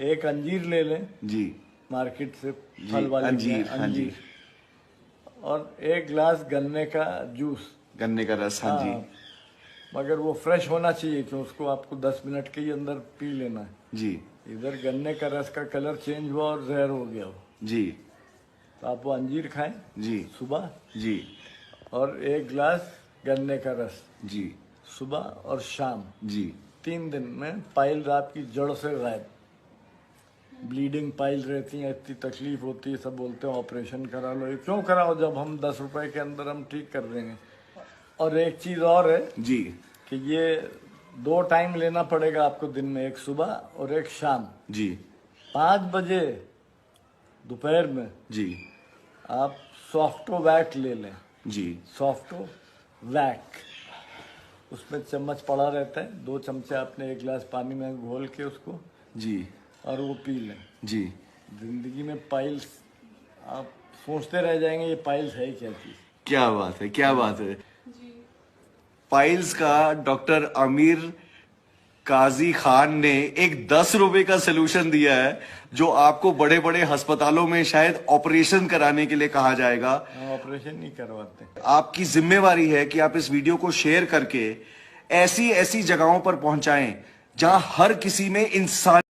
एक अंजीर ले लें जी मार्केट से, फल वाली अंजीर, हाँ जी। और एक गिलास गन्ने का जूस। गन्ने का रस, हाँ जी मगर वो फ्रेश होना चाहिए कि उसको आपको 10 मिनट के ही अंदर पी लेना है। जी इधर गन्ने का रस का कलर चेंज हुआ और जहर हो गया हो, जी तो आप वो अंजीर खाएं जी सुबह, जी और एक गिलास गन्ने का रस जी सुबह और शाम। जी 3 दिन में पाइल्स आपकी जड़ से गायब। ब्लीडिंग पाइल रहती हैं, इतनी तकलीफ होती है, सब बोलते हैं ऑपरेशन करा लो। ये क्यों कराओ जब हम 10 रुपए के अंदर हम ठीक कर देंगे। और एक चीज़ और है जी कि ये 2 टाइम लेना पड़ेगा आपको दिन में, एक सुबह और एक शाम। जी 5 बजे दोपहर में जी आप सॉफ्टो वैक ले लें। जी सॉफ्टो वैक, उसमें चम्मच पड़ा रहता है, 2 चमचे आपने एक गिलास पानी में घोल के उसको जी और वो पी लें। जी जिंदगी में पाइल्स, आप सोचते रह जाएंगे ये पाइल्स है क्या चीज। क्या बात है, क्या बात है। पाइल्स का डॉक्टर आमिर काजी खान ने एक 10 रुपए का सोल्यूशन दिया है, जो आपको बड़े बड़े अस्पतालों में शायद ऑपरेशन कराने के लिए कहा जाएगा। ऑपरेशन नहीं करवाते। आपकी जिम्मेवारी है कि आप इस वीडियो को शेयर करके ऐसी ऐसी जगहों पर पहुंचाएं जहां हर किसी में इंसान